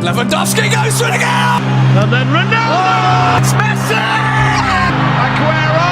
Lewandowski goes for it again! And then Ronaldo! Oh, it's Messi! Aguero!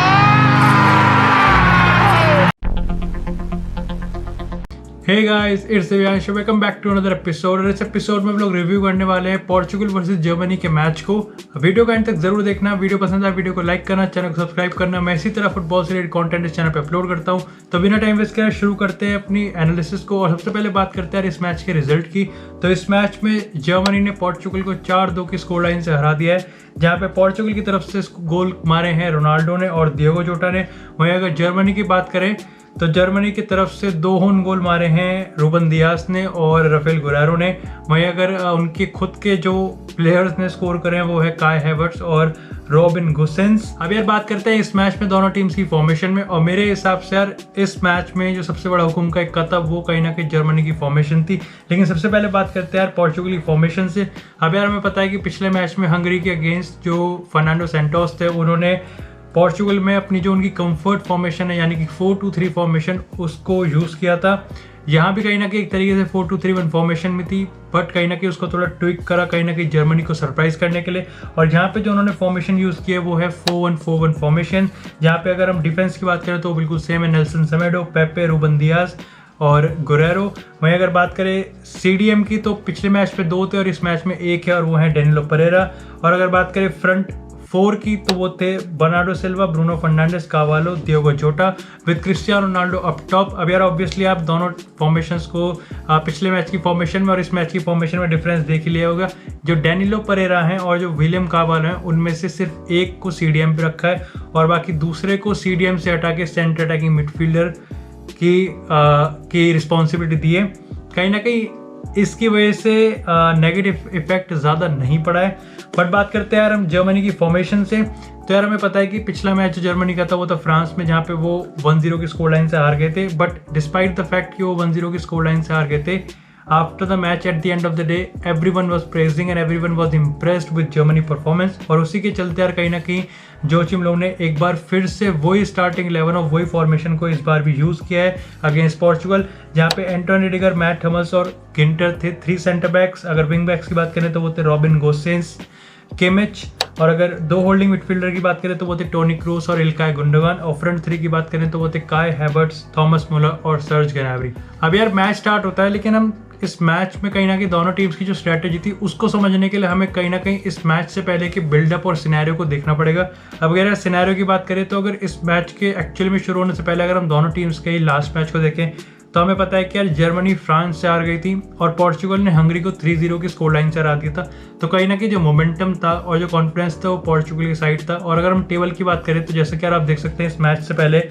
Hey guys, it's Divyansh, welcome back to another episode. और इस episode में हम लोग review करने वाले हैं पोर्चुगल वर्सेस जर्मनी के मैच को। वीडियो का एंड तक जरूर देखना। वीडियो पसंद आए वीडियो को लाइक करना, चैनल को सब्सक्राइब करना। मैं इसी तरह फुटबॉल से रिलेटेड कंटेंट इस चैनल पे अपलोड करता हूं। तो बिना टाइम वेस्ट करे शुरू करते हैं अपनी एनालिसिस को। और सबसे पहले बात करते हैं इस मैच के रिजल्ट की। तो इस मैच में जर्मनी ने पोर्चुगल को 4-2 की स्कोर लाइन से हरा दिया है, जहाँ पे पोर्चुगल की तरफ से गोल मारे हैं रोनाल्डो ने और डिएगो जोटा ने। वहीं अगर जर्मनी की बात करें तो जर्मनी की तरफ से 2 ओन गोल मारे हैं रूबन दियास ने और राफेल गुरेरो ने। वहीं अगर उनके खुद के जो प्लेयर्स ने स्कोर करे हैं वो है काय हैवर्ट्स और रॉबिन गुसेंस। अब यार बात करते हैं इस मैच में दोनों टीम्स की फॉर्मेशन में। और मेरे हिसाब से यार इस मैच में जो सबसे बड़ा हुकुम का इक्का था वो कहीं ना कहीं जर्मनी की फॉर्मेशन थी। लेकिन सबसे पहले बात करते हैं यार पोर्चुगल की फॉर्मेशन से। अब यार हमें पता है कि पिछले मैच में हंगरी के अगेंस्ट जो फर्नांडो सेंटोस थे उन्होंने पोर्चुगल में अपनी जो उनकी कंफर्ट फॉर्मेशन है यानी कि 4-2-3 फॉर्मेशन उसको यूज़ किया था। यहाँ भी कहीं ना कहीं एक तरीके से 4-2-3-1 फॉर्मेशन में थी, बट कहीं ना कहीं उसको थोड़ा ट्विक करा कहीं ना कहीं जर्मनी को सरप्राइज करने के लिए। और यहाँ पे जो उन्होंने फॉर्मेशन यूज़ किया वो है 4-1-4-1 फॉर्मेशन, जहाँ पे अगर हम डिफेंस की बात करें तो बिल्कुल सेम है। नेल्सन सेमेडो, पेपे, रूबन दियास और गुरेरो। वहीं अगर बात करें सीडीएम की तो पिछले मैच में 2 थे और इस मैच में 1 है और वो है डेनिलो परेरा। और अगर बात करें फ्रंट 4 की तो वो थे Bernardo Silva, Bruno Fernandes, Carvalho, Diogo Jota with Cristiano Ronaldo up top. अब यार ऑब्वियसली आप दोनों फॉर्मेशंस को पिछले मैच की फॉर्मेशन में और इस मैच की फॉर्मेशन में डिफरेंस देख लिया होगा। जो डेनिलो परेरा हैं और जो विलियम कावालो हैं उनमें से सिर्फ एक को सीडीएम पे रखा है और बाकी दूसरे को सीडीएम से हटा के सेंटर अटैकिंग मिडफील्डर की रिस्पॉन्सिबिलिटी दी है। कहीं ना कहीं इसकी वजह से नेगेटिव इफेक्ट ज़्यादा नहीं पड़ा है। बट बात करते हैं यार हम जर्मनी की फॉर्मेशन से। तो यार हमें पता है कि पिछला मैच जो जर्मनी का था वो था फ्रांस में, जहाँ पे वो 1-0 की स्कोर लाइन से हार गए थे। बट डिस्पाइट द फैक्ट कि वो 1-0 की स्कोर लाइन से हार गए थे, after the match at the end of the day everyone was praising and everyone was impressed with Germany performance. और उसी के चलते यार कहीं ना कहीं जोचिम लोव ने एक बार फिर से वही स्टार्टिंग 11 और वही फॉर्मेशन को इस बार भी यूज किया है अगेंस्ट पोर्चुगल, जहाँ पे एंटोनी रुडिगर, मैट हमल्स और गिंटर थे 3 सेंटर बैक्स। अगर विंग बैक्स की बात करें तो वो थे रॉबिन गोसेंस, किमिच। और अगर 2 होल्डिंग मिडफील्डर की बात करें तो वो थे टोनी क्रूस और इल्काय गुंडोगान। और फ्रंट 3 की बात करें तो वो थे काय हैवर्ट्स, थॉमस मुलर और सर्ज ग्नाब्री। अब यार मैच स्टार्ट होता है, लेकिन हम इस मैच में कहीं ना कहीं दोनों टीम्स की जो स्ट्रैटेजी थी उसको समझने के लिए हमें कहीं ना कहीं इस मैच से पहले के बिल्डअप और सिनेरियो को देखना पड़ेगा। अब अगर यार सिनेरियो की बात करें तो अगर इस मैच के एक्चुअली में शुरू होने से पहले अगर हम दोनों टीम्स के लास्ट मैच को देखें तो हमें पता है कि यार जर्मनी फ्रांस से हार गई थी और पोर्चुगल ने हंगरी को 3-0 की स्कोर लाइन से हरा दिया था। तो कहीं ना कहीं जो मोमेंटम था और जो कॉन्फिडेंस था वो पोर्चुगल की साइड था। और अगर हम टेबल की बात करें तो जैसे कि यार आप देख सकते हैं इस मैच से पहले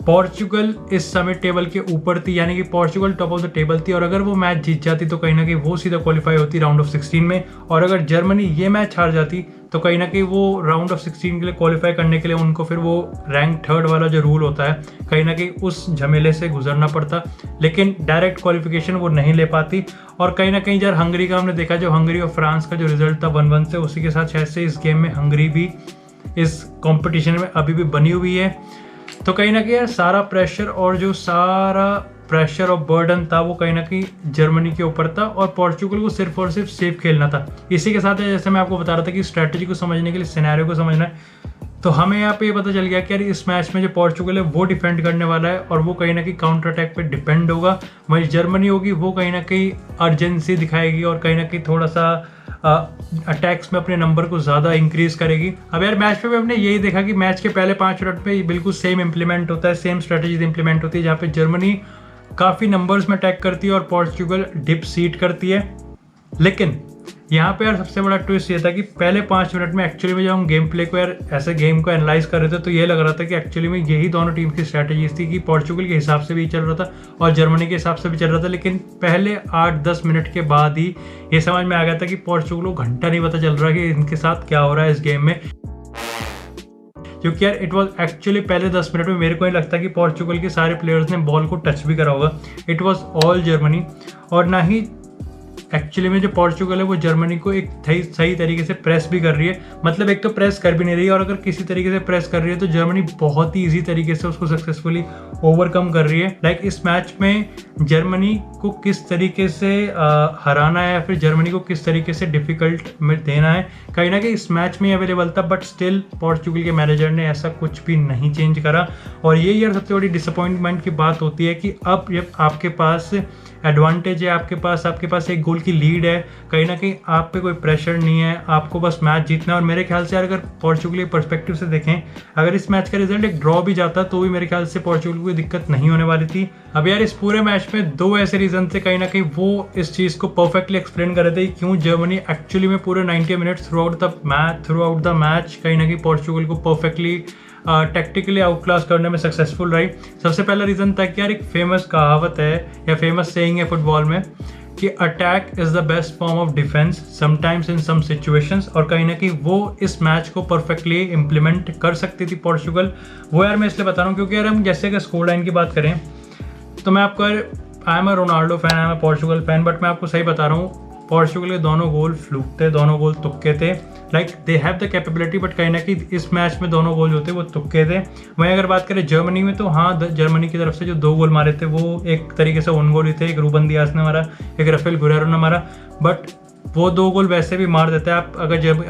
पोर्चुगल इस समय टेबल के ऊपर थी, यानी कि Portugal top of the table थी। और अगर वो मैच जीत जाती तो कहीं ना कहीं वो सीधा क्वालिफाई होती राउंड ऑफ 16 में। और अगर जर्मनी ये मैच हार जाती तो कहीं ना कहीं वो राउंड ऑफ 16 के लिए क्वालिफाई करने के लिए उनको फिर वो रैंक 3 वाला जो रूल होता है कहीं ना कहीं उस झमेले से गुजरना पड़ता, लेकिन डायरेक्ट क्वालिफिकेशन वो नहीं ले पाती। और कहीं ना कहीं यार हंगरी का हमने देखा, जो हंगरी और फ्रांस का जो रिजल्ट था 1-1 से, उसी के साथ शायद से इस गेम में हंगरी भी इस कॉम्पिटिशन में अभी भी बनी हुई है। तो कहीं ना कहीं यार सारा प्रेशर और बर्डन था वो कहीं ना कहीं जर्मनी के ऊपर था और पोर्चुगल को सिर्फ और सिर्फ सेफ खेलना था। इसी के साथ जैसे मैं आपको बता रहा था कि स्ट्रैटेजी को समझने के लिए सिनेरियो को समझना है, तो हमें यहाँ पे ये पता चल गया कि यार इस मैच में जो पोर्चुगल है वो डिफेंड करने वाला है और वो कहीं ना कहीं काउंटर अटैक पे डिपेंड होगा। वहीं जर्मनी होगी वो कहीं ना कहीं अर्जेंसी दिखाएगी और कहीं ना कहीं थोड़ा सा अटैक्स में अपने नंबर को ज़्यादा इंक्रीज करेगी। अब यार मैच में हमने यही देखा कि मैच के पहले 5 मिनट में बिल्कुल सेम इंप्लीमेंट होता है, सेम स्ट्रेटजीज इंप्लीमेंट होती है, जहाँ पे जर्मनी काफ़ी नंबर्स में अटैक करती है और पोर्चुगल डिप सीट करती है। लेकिन यहाँ पे यार सबसे बड़ा ट्विस्ट ये था कि पहले 5 मिनट में एक्चुअली में जब हम गेम प्ले को यार ऐसे गेम को एनालाइज कर रहे थे तो ये लग रहा था कि एक्चुअली में यही दोनों टीम की स्ट्रैटेजीज थी कि पोर्चुगल के हिसाब से भी चल रहा था और जर्मनी के हिसाब से भी चल रहा था। लेकिन पहले 8-10 मिनट के बाद ही ये समझ में आ गया था कि पोर्चुगल को घंटा नहीं पता चल रहा कि इनके साथ क्या हो रहा है इस गेम में, क्योंकि यार इट वॉज एक्चुअली पहले 10 मिनट में मेरे को नहीं लगता कि पोर्चुगल के सारे प्लेयर्स ने बॉल को टच भी करा होगा। It was all Germany. और ना ही एक्चुअली में जो पोर्चुगल है वो जर्मनी को एक सही तरीके से प्रेस भी कर रही है। मतलब एक तो प्रेस कर भी नहीं रही है, और अगर किसी तरीके से प्रेस कर रही है तो जर्मनी बहुत ही ईजी तरीके से उसको सक्सेसफुली ओवरकम कर रही है। लाइक इस मैच में जर्मनी को किस तरीके से हराना है या फिर जर्मनी को किस तरीके से डिफिकल्ट में देना है, कहीं ना कहीं इस मैच में अवेलेबल था, बट स्टिल पोर्चुगल के मैनेजर ने ऐसा कुछ भी नहीं चेंज करा। और ये यार सबसे बड़ी डिसअपॉइंटमेंट की बात होती है कि अब जब आपके पास एडवांटेज है, आपके पास एक गोल की लीड है, कहीं ना कहीं आप पे कोई प्रेशर नहीं है, आपको बस मैच जीतना है। और मेरे ख्याल से यार अगर पोर्चुगल के पर्सपेक्टिव से देखें, अगर इस मैच का रिजल्ट एक ड्रॉ भी जाता तो भी मेरे ख्याल से पोर्चुगल को कोई दिक्कत नहीं होने वाली थी। अब यार इस पूरे मैच में दो ऐसे रीजन थे, कहीं ना कहीं वो इस चीज़ को परफेक्टली एक्सप्लेन कर रहे थे क्यों जर्मनी एक्चुअली में पूरे 90 minutes through out the match कहीं ना कहीं पोर्चुगल को परफेक्टली टैक्टिकली आउटक्लास करने में सक्सेसफुल रही। सबसे पहला रीज़न था कि यार एक फेमस कहावत है या फेमस सेइंग है फुटबॉल में कि attack is the best form of defence sometimes in some situations, और कहीं ना कहीं वो इस मैच को परफेक्टली इम्प्लीमेंट कर सकती थी पोर्चुगल। वो यार मैं इसलिए बता रहा हूँ क्योंकि यार हम जैसे अगर स्कोर लाइन की बात करें तो मैं आपको, I am a Ronaldo fan, I am a Portugal fan, but मैं आपको सही बता रहा हूँ पोर्चुगल के दोनों गोल फ्लूक थे, दोनों गोल तुक्के थे। Like they have the capability, but कहीं ना कहीं इस मैच में दोनों गोल जो थे वो तुक्के थे। वहीं अगर बात करें जर्मनी में तो हाँ, जर्मनी की तरफ से जो 2 गोल मारे थे वो एक तरीके से ओन गोल ही थे, एक रूबन दियास ने मारा, एक राफेल गुरेरो ने मारा, बट वो 2 गोल वैसे भी मार देते हैं। आप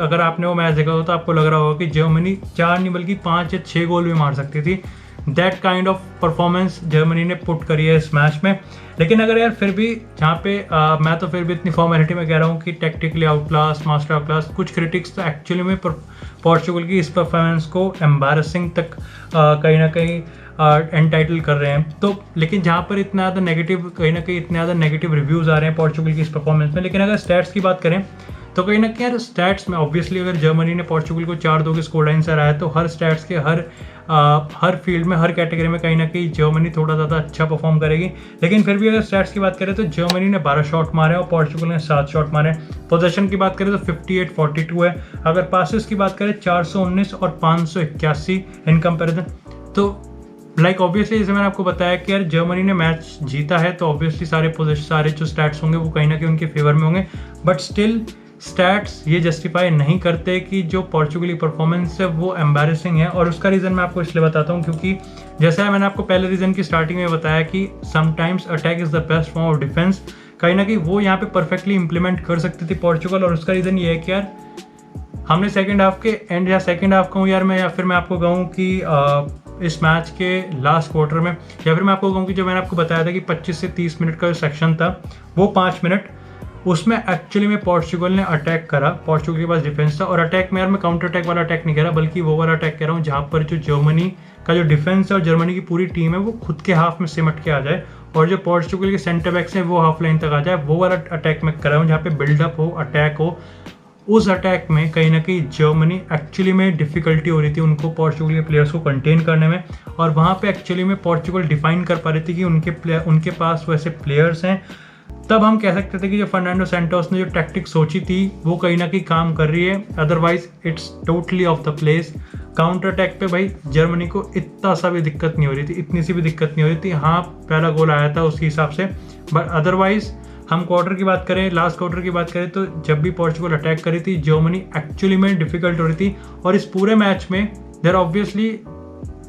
अगर आपने वो मैच देखा हो तो आपको लग रहा होगा कि जर्मनी 4 नहीं बल्कि 5 या 6 गोल भी मार सकती थी। That kind of performance Germany ने पुट करी है इस मैच में। लेकिन अगर यार फिर भी जहाँ पे मैं तो फिर भी इतनी फॉर्मेलिटी में कह रहा हूँ कि tactically outclass, master of class, कुछ क्रिटिक्स तो एक्चुअली में पोर्चुगल की इस परफॉर्मेंस को एम्बैरेसिंग तक कहीं ना कहीं एंटाइटल कर रहे हैं। तो लेकिन जहाँ पर इतना ज़्यादा नेगेटिव, कहीं ना कहीं इतने ज़्यादा नेगेटिव रिव्यूज़ आ रहे हैं पोर्चुगल की इस परफॉर्मेंस में, लेकिन अगर स्टैट्स की बात करें तो कहीं ना कहीं यार स्टैट्स में ऑब्वियसली अगर जर्मनी ने पोर्चुगल को 4-2 की स्कोर लाइन से हराया तो हर स्टैट्स के हर फील्ड में, हर कैटेगरी में कहीं ना कहीं जर्मनी थोड़ा ज़्यादा अच्छा परफॉर्म करेगी। लेकिन फिर भी अगर स्टैट्स की बात करें तो जर्मनी ने 12 शॉट मारे और पोर्चुगल ने 7 शॉट मारे। पोजीशन की बात करें तो 58-42 है। अगर पासेस की बात करें 419 और 581 इन कंपेरिजन। तो लाइक ऑब्वियसली जैसे मैंने आपको बताया कि यार जर्मनी ने मैच जीता है तो ऑब्वियसली सारे जो स्टैट्स होंगे वो कहीं ना कहीं उनके फेवर में होंगे, बट स्टिल स्टैट्स ये जस्टिफाई नहीं करते कि जो पोर्चुगली परफॉर्मेंस है वो एम्बैरेसिंग है। और उसका रीज़न मैं आपको इसलिए बताता हूँ क्योंकि जैसा मैंने आपको पहले रीज़न की स्टार्टिंग में बताया कि sometimes attack is the best form of defence, कहीं ना कहीं वो यहाँ पे परफेक्टली इंप्लीमेंट कर सकती थी पोर्चुगल। और उसका रीज़न ये है कि यार हमने सेकेंड हाफ के एंड या सेकेंड हाफ कहूँ यार मैं, या फिर मैं आपको कहूँ कि इस मैच के लास्ट क्वार्टर में, या फिर मैं आपको कहूँ कि जो मैंने आपको बताया था कि 25 से 30 मिनट का जो सेक्शन था वो 5 मिनट, उसमें एक्चुअली में पोर्चुगल ने अटैक करा। पोर्चुगल के पास डिफेंस था और अटैक में यार मैं काउंटर अटैक वाला अटैक नहीं कह रहा बल्कि वो वाला अटैक कह रहा हूँ जहाँ पर जो जर्मनी का जो डिफेंस है और जर्मनी की पूरी टीम है वो खुद के हाफ में सिमट के आ जाए और जो पोर्चुगल के सेंटर बैक्स हैं वो हाफ लाइन तक आ जाए, वो वाला अटैक में कर रहा हूँ जहाँ पे बिल्डअप हो, अटैक हो। उस अटैक में कहीं ना कहीं जर्मनी एक्चुअली में डिफिकल्टी हो रही थी उनको पोर्चुगल के प्लेयर्स को कंटेन करने में, और वहाँ पे एक्चुअली में पोर्चुगल डिफाइन कर पा रही थी कि उनके पास वैसे प्लेयर्स हैं। तब हम कह सकते थे कि जो फर्नांडो सैंटोस ने जो टैक्टिक सोची थी वो कहीं ना कहीं काम कर रही है, otherwise it's totally off the place. Counter attack पे भाई जर्मनी को इतना सा भी दिक्कत नहीं हो रही थी, इतनी सी भी दिक्कत नहीं हो रही थी। हाँ पहला गोल आया था उसके हिसाब से, बट अदरवाइज हम क्वार्टर की बात करें, लास्ट क्वार्टर की बात करें तो जब भी पोर्चुगल अटैक करी थी जर्मनी एक्चुअली में डिफिकल्ट हो रही थी। और इस पूरे मैच में देयर ऑब्वियसली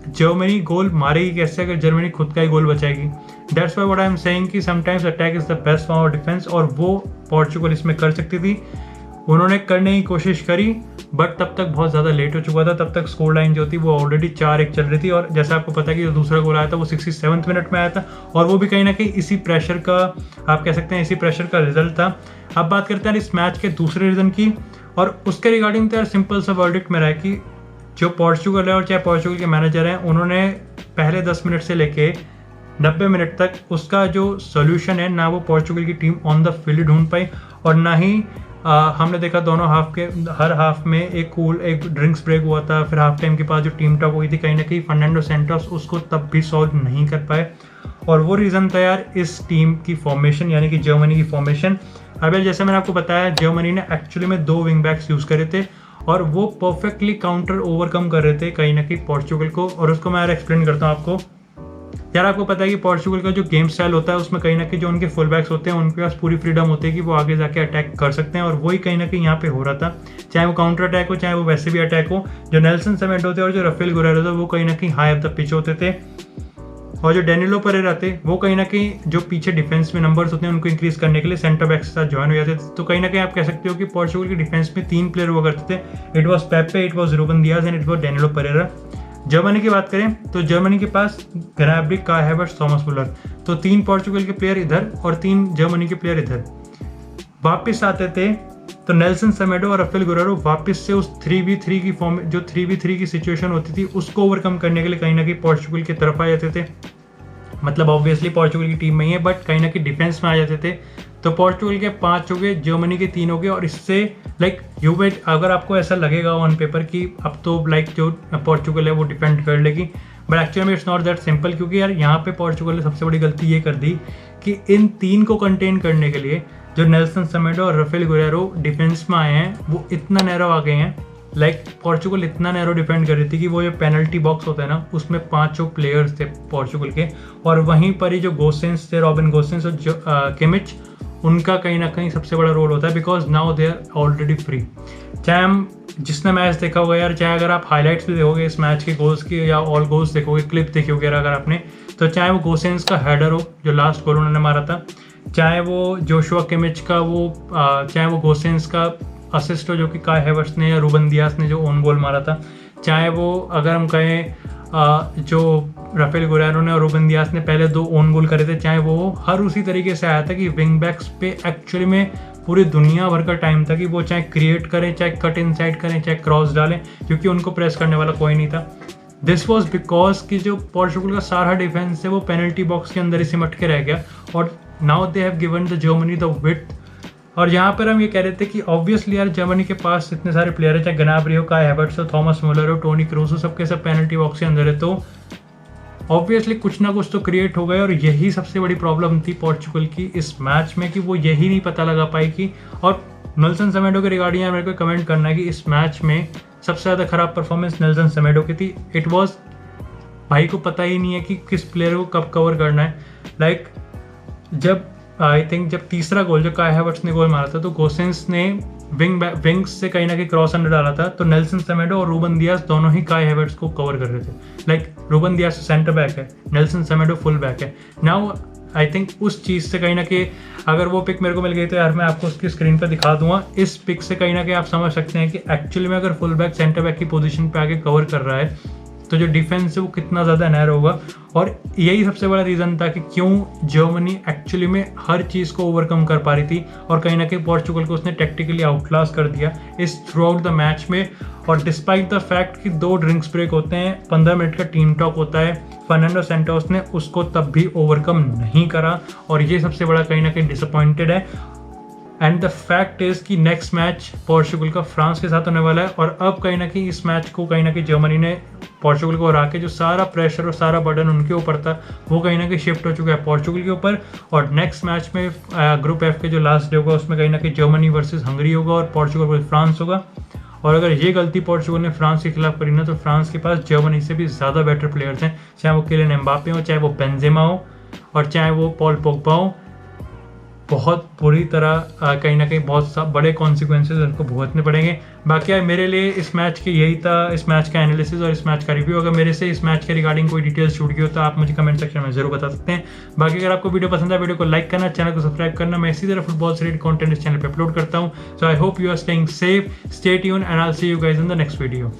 जर्मनी गोल मारेगी कैसे अगर जर्मनी खुद का ही गोल बचाएगी। That's why what I am saying कि sometimes attack is the best form of defence, और वो पोर्चुगल इसमें कर सकती थी। उन्होंने करने की कोशिश करी बट तब तक बहुत ज़्यादा लेट हो चुका था, तब तक स्कोर लाइन जो थी वो ऑलरेडी 4-1 चल रही थी। और जैसा आपको पता है कि जो दूसरा गोल आया था वो 67वें मिनट में आया था और वो भी कहीं ना कहीं इसी प्रेशर का, आप कह सकते हैं इसी प्रेशर का रिजल्ट था। अब बात करते हैं इस मैच के दूसरे रीज़न की, और उसके रिगार्डिंग तो यार सिंपल सा वर्डिक्ट मेरा है कि जो पोर्चुगल है और चाहे पोर्चुगल के मैनेजर हैं उन्होंने पहले 10 मिनट से लेके 90 मिनट तक उसका जो सोल्यूशन है ना वो पोर्चुगल की टीम ऑन द फील्ड ढूंढ पाई, और ना ही हमने देखा दोनों हाफ के हर हाफ में एक ड्रिंक्स ब्रेक हुआ था। फिर हाफ टाइम के पास जो टीम टॉप हुई थी कहीं ना कहीं फर्नांडो सैंटोस उसको तब भी सॉल्व नहीं कर पाए, और वो रीज़न था यार इस टीम की फॉर्मेशन यानी कि जर्मनी की फॉर्मेशन। अब जैसे मैंने आपको बताया जर्मनी ने एक्चुअली में 2 विंग बैक्स यूज़ करे थे और वो परफेक्टली काउंटर ओवरकम कर रहे थे कहीं ना कहीं पोर्चुगल को, और उसको मैं यार एक्सप्लेन करता हूँ आपको। यार आपको पता है कि पोर्चुगल का जो गेम स्टाइल होता है उसमें कहीं ना कहीं जो उनके फुल बैक्स होते हैं उनके पास पूरी फ्रीडम होती है कि वो आगे जाके अटैक कर सकते हैं, और वही कहीं ना कहीं यहाँ पे हो रहा था, चाहे वो काउंटर अटैक हो चाहे वो वैसे भी अटैक हो। जो नेल्सन सेमेडो होते और जो राफेल गुरेरो थे वो कहीं ना कहीं हाई ऑफ द पिच होते थे, और जो डेनिलो परेरा थे वो कहीं ना कहीं जो पीछे डिफेंस में नंबर्स होते हैं उनको इंक्रीज करने के लिए सेंटर बैक के साथ ज्वाइन हो जाते थे। तो कहीं ना कहीं आप कह सकते हो कि पोर्चुगल की डिफेंस में 3 प्लेयर हुआ करते थे, it was Pepe, it was Ruben Dias and it was Danilo Pereira. Germany की बात करें तो जर्मनी के पास ग्नाब्री, काय हैवर्ट्स, थॉमस मुलर, तो 3 पोर्चुगल के प्लेयर इधर और 3 जर्मनी के प्लेयर इधर वापस आते थे। तो नेल्सन सेमेडो और राफेल गुरेरो वापस से उस 3v3 की फॉर्म, जो 3v3 की सिचुएशन होती थी उसको ओवरकम करने के लिए कहीं ना कहीं पोर्चुगल की तरफ आ जाते थे। मतलब ऑब्वियसली पोर्चुगल की टीम में ही है बट कहीं ना कहीं डिफेंस में आ जाते थे। तो पोर्चुगल के 5 हो गए, जर्मनी के 3 हो गए, और इससे लाइक यू वेट, अगर आपको ऐसा लगेगा ऑन पेपर कि अब तो लाइक जो पोर्चुगल है वो डिफेंड कर लेगी, बट एक्चुअली में इट्स नॉट दैट सिंपल, क्योंकि यार यहाँ पे पोर्चुगल ने सबसे बड़ी गलती ये कर दी कि इन 3 को कंटेन करने के लिए जो नेल्सन सेमेडो और राफेल गुरेरो डिफेंस में आए हैं वो इतना नैरो आ गए हैं। लाइक पोर्चुगल इतना नैरो डिफेंड कर रही थी कि वो जो पेनल्टी बॉक्स होता है ना उसमें 5 प्लेयर्स थे पोर्चुगल के, और वहीं पर ही जो गोसेंस थे, रॉबिन गोसेंस और जो किमिच, उनका कहीं ना कहीं सबसे बड़ा रोल होता है, because now they are already free. चाहे हम जिसने मैच देखा होगा यार, चाहे अगर आप हाईलाइट्स भी देखोगे इस मैच के गोल्स की या ऑल गोल्स देखोगे, क्लिप देखोगे अगर आपने, तो चाहे वो गोसेंस का हेडर हो जो लास्ट गोल उन्होंने मारा था, चाहे वो जोशुआ किमिच का वो चाहे वो गोसेंस का असिस्ट हो जो कि काय हैवर्ट्स ने या रूबन दियास ने जो ओन गोल मारा था, चाहे वो अगर हम कहें जो राफेल गुरेरो ने और रूबन दियास ने पहले 2 ओन गोल करे थे, चाहे वो हर उसी तरीके से आया था कि विंग बैक्स पे एक्चुअली में पूरी दुनिया भर का टाइम था कि वो चाहे क्रिएट करें, चाहे कट इनसाइड करें, चाहे क्रॉस डालें, क्योंकि उनको प्रेस करने वाला कोई नहीं था। दिस वॉज बिकॉज कि जो पोर्चुगल का सारा डिफेंस है वो पेनल्टी बॉक्स के अंदर ही सिमट के रह गया, और now they have given the Germany the width. और यहाँ पर हम ये कह रहे थे कि ऑब्वियसली यार जर्मनी के पास इतने सारे प्लेयर है, चाहे ग्नाब्री हो, काय हैवर्ट्स हो, थॉमस मुलर हो, टोनी क्रूस हो, सबके सब पेनल्टी बॉक्स के अंदर है, तो ऑब्वियसली कुछ ना कुछ तो क्रिएट हो गए। और यही सबसे बड़ी प्रॉब्लम थी पोर्चुगल की इस मैच में कि वो यही नहीं पता लगा पाई कि, और नेल्सन सेमेडो के रिगार्डिंग मेरे को कमेंट करना है कि इस मैच में सबसे ज़्यादा खराब परफॉर्मेंस नेल्सन सेमेडो की थी। इट वॉज, भाई को पता ही नहीं है कि किस प्लेयर को कब कवर करना है। लाइक जब आई थिंक जब तीसरा गोल जो काय हैवर्ट्स ने गोल मारा था तो गोसेंस ने विंग्स से कहीं ना कहीं क्रॉस अंडर डाला था, तो नेल्सन सेमेडो और रूबन दियास दोनों ही काय हैवर्ट्स को कवर कर रहे थे। Like Ruben Dias centre back है, नेल्सन सेमेडो फुल बैक है। नाउ आई थिंक उस चीज़ से कहीं ना कहीं अगर वो पिक मेरे को मिल गई तो यार मैं आपको उसकी स्क्रीन पर दिखा दूंगा। इस पिक से कहीं ना कहीं आप समझ सकते हैं कि एक्चुअली में अगर फुल बैक सेंटर बैक की पोजीशन पे आके कवर कर रहा है तो जो डिफेंस है वो कितना ज़्यादा नैरो होगा। और यही सबसे बड़ा रीज़न था कि क्यों जर्मनी एक्चुअली में हर चीज़ को ओवरकम कर पा रही थी, और कहीं ना कहीं पोर्चुगल को उसने टैक्टिकली आउटक्लास कर दिया इस थ्रू आउट द मैच में। और डिस्पाइट द फैक्ट कि 2 ड्रिंक्स ब्रेक होते हैं, 15 मिनट का टीम टॉक होता है, फर्नांडो सेंटोस ने उसको तब भी ओवरकम नहीं करा, और ये सबसे बड़ा कहीं ना कहीं डिसअपॉइंटेड है। एंड द फैक्ट इज कि नेक्स्ट मैच पोर्चुगल का फ्रांस के साथ होने वाला है, और अब कहीं ना कहीं इस मैच को कहीं ना कहीं जर्मनी ने पोर्चुगल को हरा के जो सारा प्रेशर और सारा बर्डन उनके ऊपर था वो कहीं ना कहीं शिफ्ट हो चुका है पोर्चुगल के ऊपर। और नेक्स्ट मैच में ग्रुप एफ के जो लास्ट डे होगा उसमें कहीं ना कहीं जर्मनी वर्सेस हंगरी होगा और पोर्चुगल वर्सेस फ्रांस होगा। और अगर ये गलती पोर्चुगल ने फ्रांस के खिलाफ करी ना तो फ्रांस के पास जर्मनी से भी ज़्यादा बेटर प्लेयर्स हैं, चाहे वो किलियन एम्बापे हो, चाहे वो बेंजेमा हो, और चाहे वो पॉल पोग्बा हो। बहुत बुरी तरह कहीं ना कहीं बहुत बड़े कॉन्सिक्वेंसेज उनको भुगतने पड़ेंगे। बाकी यार मेरे लिए इस मैच के यही था, इस मैच का एनालिसिस और इस मैच का रिव्यू। अगर मेरे से इस मैच के रिगार्डिंग कोई डिटेल्स छूट गई हो तो आप मुझे कमेंट सेक्शन में जरूर बता सकते हैं। बाकी अगर आपको वीडियो पसंद है वीडियो को लाइक करना, चैनल को सब्सक्राइब करना। मैं इसी तरह फुटबॉल से रिलेटेड कंटेंट इस चैनल पर अपलोड करता हूँ। So I hope you are staying safe, stay tuned and I will see you guys in the next video.